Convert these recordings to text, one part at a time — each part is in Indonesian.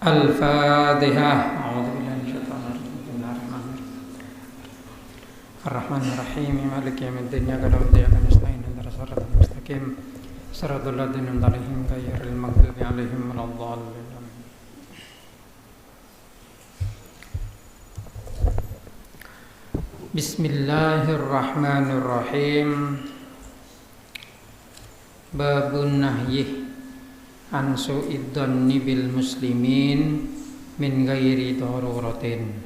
Al-Fatihah. A'udzubillahi minasyaitonir rajim. Bismillahirrahmanirrahim. Ar-Rahmanir-Rahim. Maliki yaumiddin. Iyyaka na'budu wa iyyaka nasta'in. Ihdinas siratal mustaqim. Siratal ladzina an'amta 'alaihim ghairil maghdubi 'alaihim waladdallin. Bismillahirrahmanirrahim. Babun nahyi an su'id dhanni bil muslimin min ghairi daruratin.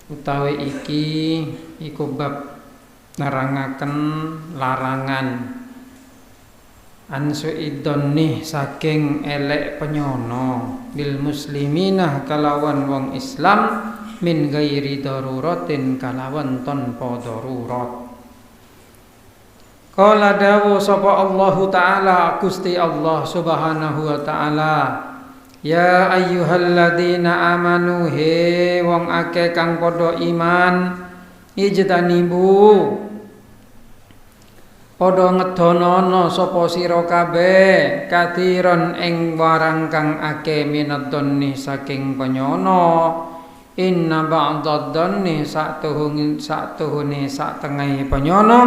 Utawi iki iku bab nerangaken larangan an su'id dhanni saking elek penyono bil musliminah kalawan wong Islam min ghairi daruratin kalawan tanpa darurat. Qala dawu sapa Allah Ta'ala Gusti Allah Subhanahu wa Ta'ala, ya ayyuhalladzina amanu he wong akeh kang padha iman ijtanibu padha ngedonono sapa sira kabeh kathiron ing warang kang akeh minadh-dhanni saking penyono. Inna ba'dadh-dhanni satuhune satengahe penyono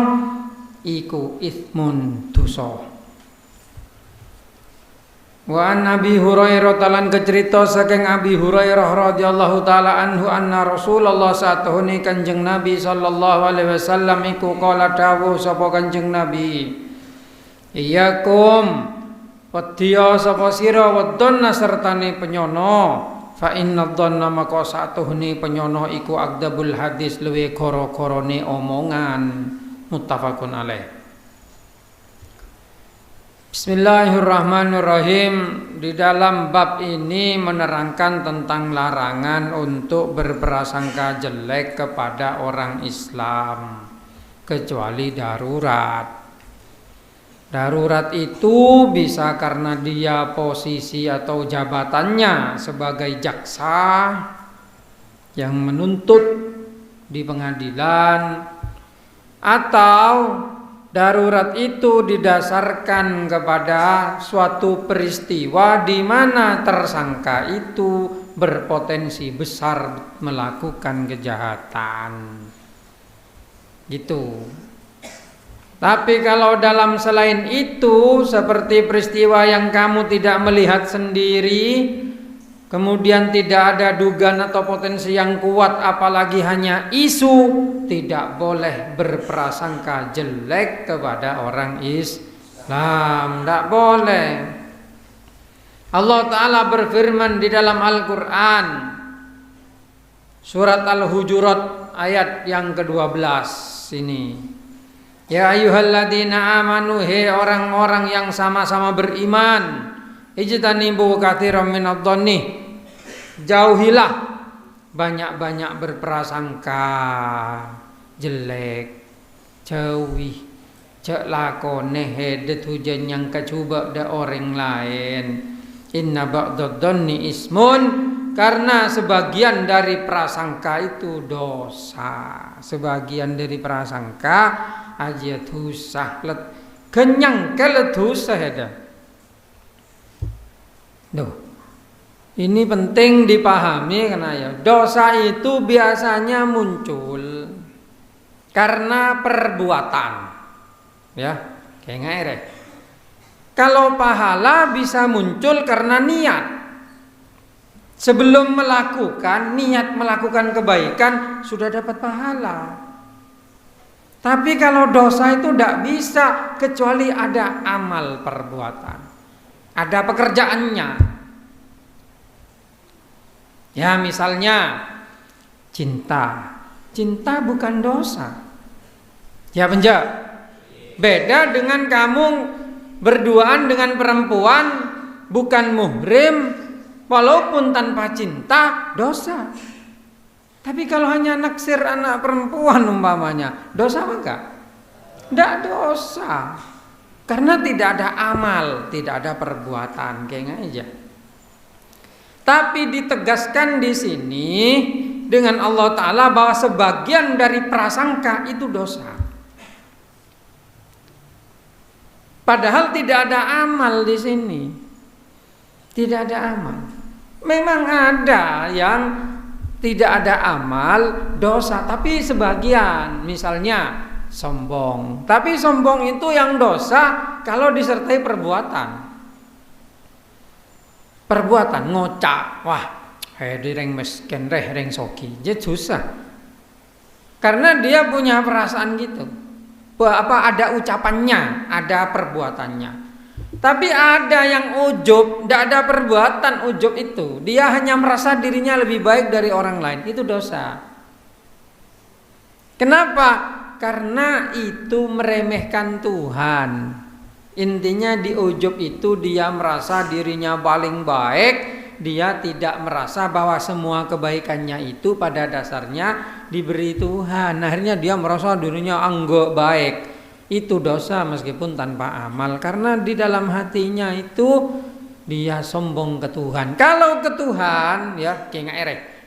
iku ithmun dosa. Wa an Nabi Hurairah talan kecerita saking Abi Hurairah radhiyallahu taala anhu anna Rasulullah satuhune Kanjeng Nabi sallallahu alaihi wasallam iku kala dawuh sapa Kanjeng Nabi, iyakum wedya sapa sira wedonna sertane penyono, fa inna dhanna maka satuhune penyono iku agdabul hadis luwe goro-gorone omongan. Muttafaqun alaih. Bismillahirrahmanirrahim. Di dalam bab ini menerangkan tentang larangan untuk berprasangka jelek kepada orang Islam kecuali darurat. Darurat itu bisa karena dia posisi atau jabatannya sebagai jaksa yang menuntut di pengadilan, atau darurat itu didasarkan kepada suatu peristiwa di mana tersangka itu berpotensi besar melakukan kejahatan. Gitu. Tapi kalau dalam selain itu, seperti peristiwa yang kamu tidak melihat sendiri, kemudian tidak ada dugaan atau potensi yang kuat, apalagi hanya isu, tidak boleh berprasangka jelek kepada orang Islam. Tidak boleh. Allah Ta'ala berfirman di dalam Al-Quran surat Al-Hujurat ayat yang ke-12 ini, ya ayyuhalladzina amanu he orang-orang yang sama-sama beriman, ijtanibu katsiran minadh-dhanni, jauhilah banyak-banyak berprasangka jelek, jauhi cek lakone hedet hujan yang kecuba da orang lain. Inna ba'dadh-dhanni ismun, karena sebagian dari prasangka itu dosa. Sebagian dari prasangka aja dosa, kenyang kelet dosa heda. Duh, ini penting dipahami karena ya dosa itu biasanya muncul karena perbuatan, ya kayak ngaire. Kalau pahala bisa muncul karena niat. Sebelum melakukan niat melakukan kebaikan sudah dapat pahala. Tapi kalau dosa itu tidak bisa kecuali ada amal perbuatan, ada pekerjaannya. Ya misalnya cinta bukan dosa. Ya penjak. Beda dengan kamu berduaan dengan perempuan bukan muhrim, walaupun tanpa cinta dosa. Tapi kalau hanya naksir anak perempuan umpamanya, dosa apa enggak? Tidak dosa. Karena tidak ada amal, tidak ada perbuatan, kayak aja. Tapi ditegaskan di sini dengan Allah Ta'ala bahwa sebagian dari prasangka itu dosa. Padahal tidak ada amal di sini. Tidak ada amal. Memang ada yang tidak ada amal dosa, tapi sebagian, misalnya sombong. Tapi sombong itu yang dosa kalau disertai perbuatan. Perbuatan ngocak, wah, reng miskin, reng soki, jadi susah. Karena dia punya perasaan gitu. Ada ucapannya, ada perbuatannya. Tapi ada yang ujub, tidak ada perbuatan ujub itu. Dia hanya merasa dirinya lebih baik dari orang lain. Itu dosa. Kenapa? Karena itu meremehkan Tuhan. Intinya di ujub itu dia merasa dirinya paling baik. Dia tidak merasa bahwa semua kebaikannya itu pada dasarnya diberi Tuhan. Akhirnya dia merasa dirinya enggak baik. Itu dosa meskipun tanpa amal, karena di dalam hatinya itu dia sombong ke Tuhan. Kalau ke Tuhan, ya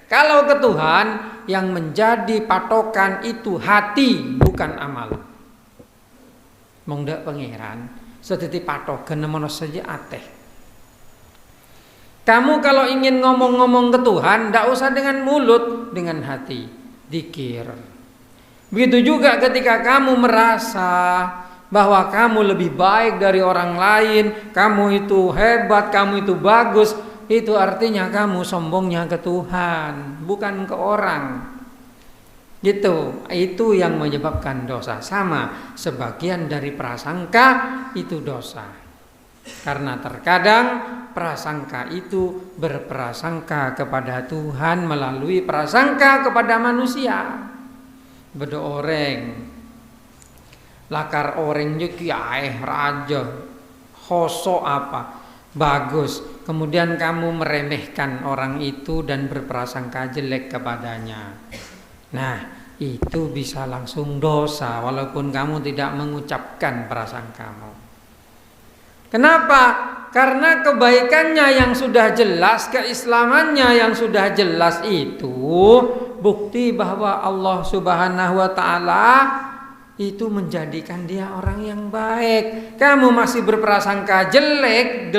kalau ke Tuhan yang menjadi patokan itu hati, bukan amal. Mong dak pangeran sedeti patokan nemono saja ateh. Kamu kalau ingin ngomong-ngomong ke Tuhan, ndak usah dengan mulut, dengan hati, dzikir. Begitu juga ketika kamu merasa bahwa kamu lebih baik dari orang lain, kamu itu hebat, kamu itu bagus, itu artinya kamu sombongnya ke Tuhan, bukan ke orang. Gitu, itu yang menyebabkan dosa. Sama, sebagian dari prasangka itu dosa. Karena terkadang prasangka itu berprasangka kepada Tuhan melalui prasangka kepada manusia. Beda orang lakar orang juga raja khoso apa bagus, kemudian kamu meremehkan orang itu dan berprasangka jelek kepadanya. Nah, itu bisa langsung dosa walaupun kamu tidak mengucapkan prasangkamu. Kenapa? Karena kebaikannya yang sudah jelas, keislamannya yang sudah jelas itu bukti bahwa Allah Subhanahu wa taala itu menjadikan dia orang yang baik. Kamu masih berprasangka jelek,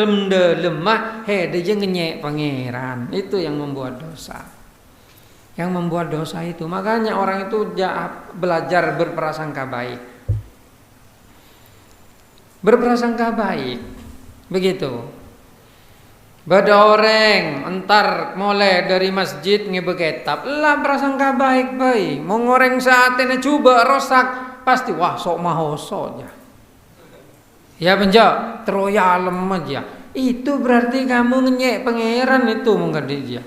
lemah, dia ngenyek pangeran. Itu yang membuat dosa. Yang membuat dosa itu. Makanya orang itu belajar berprasangka baik. Berprasangka baik. Begitu. Bada orang entar mulai dari masjid ngebeketab lah prasangka baik-baik. Mau ngoreng saatnya coba rosak pasti wah sok mahoso aja. Ya benja teroyalem aja. Itu berarti kamu ngenyek pangeran itu mungkin dia.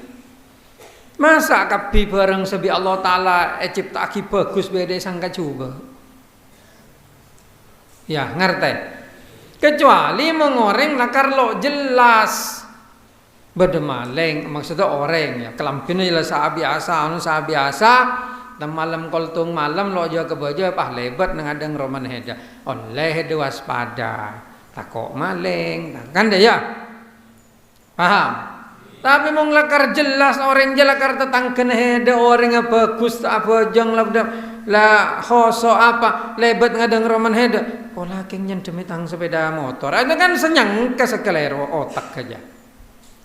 Masa kabi bareng sebi Allah Ta'ala cipta bagus beda sangka coba. Ya ngerti. Kecuali mengoreng lakar lo jelas. Bedemaleng maksudnya orang ya kelampinnya jelas biasa malam koltung malam lo aja kebaja pah lebat nengadeng roman heda oleh heda waspada takok maleng kan deh ya paham. Tapi mau lakar jelas orang jelakar tetangken heda orang bagus apa jang lah khoso apa lebat ngadeng roman heda pola keng nyendemi tang sepeda motor itu kan senyang kesekelero otak aja.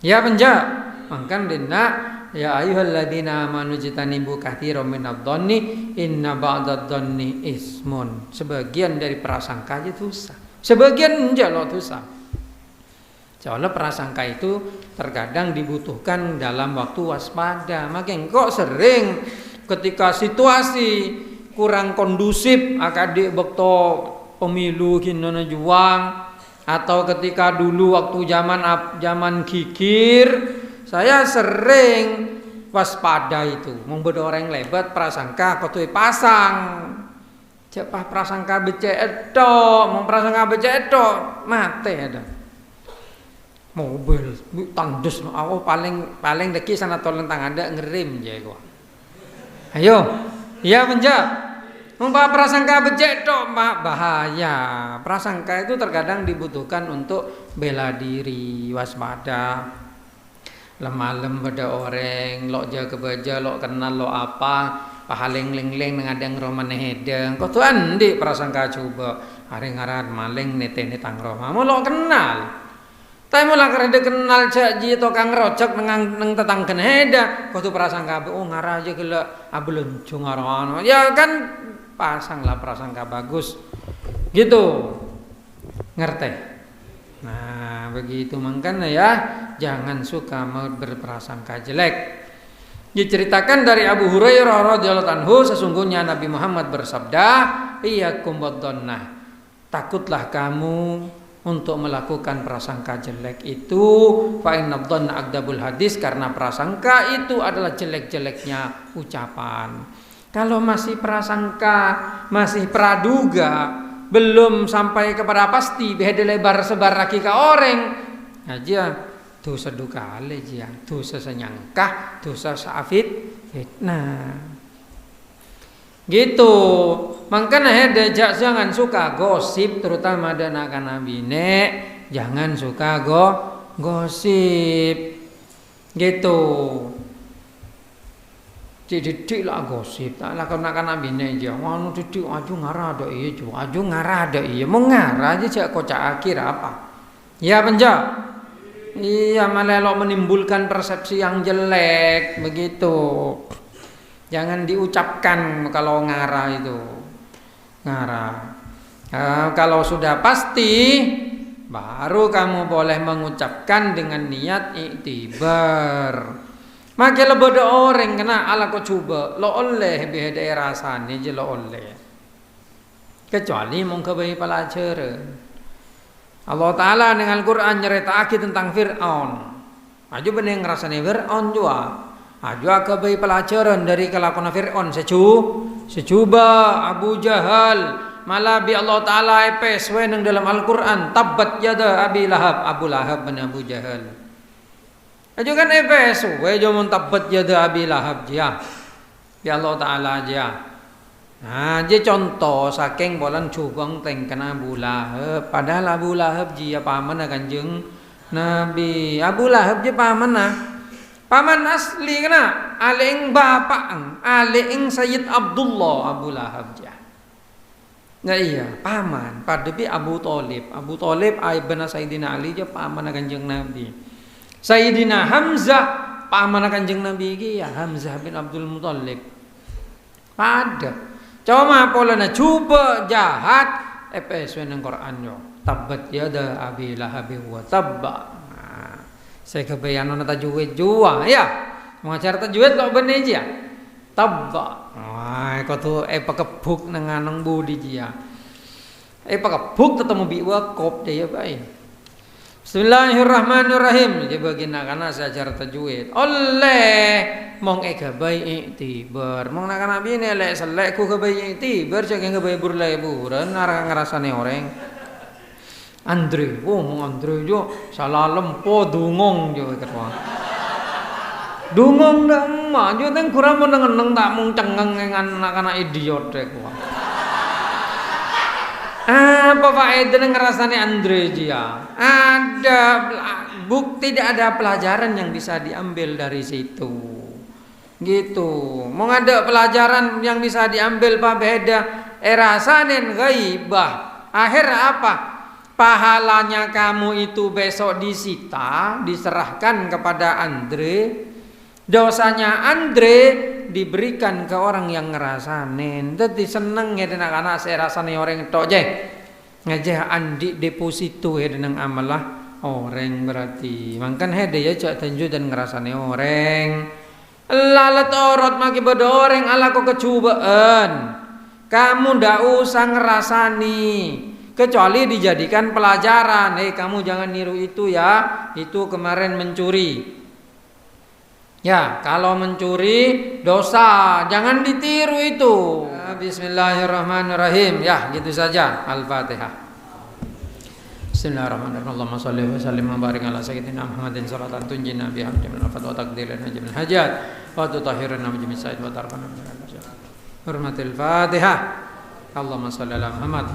Ya penja, mangkan dina ya ayyuhalladzina amanu jitanibu katsiran minadh-dhanni inna ba'dadh-dhanni ismun. Sebagian dari prasangka itu dosa. Sebagian enggak lo dosa. Soalnya prasangka itu terkadang dibutuhkan dalam waktu waspada. Makin kok sering ketika situasi kurang kondusif akadik bekto pemilu kinana juang. Atau ketika dulu waktu zaman kikir, saya sering waspada itu. Membeda orang lebat prasangka kotui pasang. Cepah prasangka becek edo, mau prasangka becek edo, mate ada. Mobil tandus, aku paling deki sana tolong tang ada ngerim je gua. Ayo, iya menjak. Mumpah prasangka becek tok bahaya. Prasangka itu terkadang dibutuhkan untuk bela diri, waspada. Lemalem pada orang, lo jaga baja, lo kenal lo apa, pahaling ling ngadeng roman hedeng. Kau tuh andi prasangka coba hari ngaran maling nete tang roma. Mau lo kenal. Tapi mulai kerja kenal cak ji tokang rocok neng tetangken heda, kau tu prasangka oh ngarah aja gila abeluncu ngaran, ya kan pasanglah prasangka bagus, gitu, ngerti? Nah begitu makanya ya jangan suka berprasangka jelek. Diceritakan dari Abu Hurairah radhiyallahu anhu sesungguhnya Nabi Muhammad bersabda, iyyakum wadzannah, takutlah kamu untuk melakukan prasangka jelek itu, fa inna dzanna akdzabul hadis, karena prasangka itu adalah jelek-jeleknya ucapan. Kalau masih prasangka, masih praduga, belum sampai kepada pasti, beda lebar sebar lagi ke orang aja dosa duka aja, dosa senyangkah, dosa safit fitnah. Gitu. Makanya jangan suka gosip, terutama dan anak bine, jangan suka gosip. Gitu. Didik lah gosip, tak lah kena bine aja. Wanu didik aju ngarah ada iya, aju ngarah ada iya. Mau ngarah aja cak kocak akhir apa? Ya penjak. Iya malah lo menimbulkan persepsi yang jelek begitu. Jangan diucapkan kalau ngarah itu. Ngarah. Kalau sudah pasti baru kamu boleh mengucapkan dengan niat iktibar. Makin lebih orang kena ala kau coba lo oleh beda rasanya je lo oleh. Kecuali mau kebaik pelajaran. Allah Ta'ala dengan Al-Quran nyeritakan tentang Fir'aun. Aju bener ngerasanya Fir'aun juga. Aju kebaik pelajaran dari kelakuan Fir'aun. Secuba Abu Jahal. Malah bi Allah Ta'ala epes weneng dalam Al-Quran. Tabbat yada Abi Lahab. Abu Lahab bin Abu Jahal. Aju kan epes. Wejamun tabbat yada Abi Lahab dia. Bi Allah Ta'ala aja. Nah, dia contoh saking bolan cubang tengken Abu Lahab. Padahal Abu Lahab dia paman Kanjeng Nabi. Abu Lahab dia paman paman asli kena. Aling bapak, aling Sayyid Abdullah Abu Lahab dia. Nah iya, paman. Padepi Abu Thalib. Abu Thalib ibn Sayyidina Ali dia paman Kanjeng Nabi. Sayyidina Hamzah paman Kanjeng Nabi dia Hamzah bin Abdul Muthalib. Pada cuma polana cuba jahat EPS nang Quran yo tabbat yada Abi Lahab wa tabba. Saya kebayang nona tajwid jua ya mengajar tajwid lo bener aja tabba. Wah kau tu pakebuk nang anang budi dia pakebuk tetemu biwa kop dia baik. Bismillahirrahmanirrahim. Dia bagian kana sejarah tajwid. Oleh mong gabai iktibar. Mong nakana bine lek selek ku gabai iktibar cek gabai burleburan nara ngrasane orang. Andre, mong Andre jo salah lempo dungong jo ketwa. Dungong dah mah jo teng kurang meneng tak mung cengeng ngan nakana idiot dek wa. Apa faedah ngerasane Andre dia? Ada bukti, tidak ada pelajaran yang bisa diambil dari situ. Gitu. Mau ada pelajaran yang bisa diambil pak beda erasanen ghaibah. Akhir apa? Pahalanya kamu itu besok disita, diserahkan kepada Andre. Dosanya Andre diberikan ke orang yang ngerasain. Jadi seneng ya dengan anak saya rasanya orang tok je. Ngajah andi deposito ya dengan amalah orang berarti. Mangkan hede ya cak tanju dan ngerasane orang. Lalat orot maki bodo orang ala kok kecubaan. Kamu ndak usah ngerasani. Kecuali dijadikan pelajaran. Kamu jangan niru itu ya. Itu kemarin mencuri. Ya, kalau mencuri dosa, jangan ditiru itu. Bismillahirrahmanirrahim. Ya, gitu saja. Al-Fatihah. Bismillahirrahmanirrahim. Allahumma shalli wa sallim wa barik ala sayyidina Muhammadin salatan tunjina biha min al-afat wa taqdilan min hajat wa tutahhiruna min jami'i sa'id wa tarfana min al-masyaq. Hurmatil Fatihah. Allahumma shalli ala Muhammad.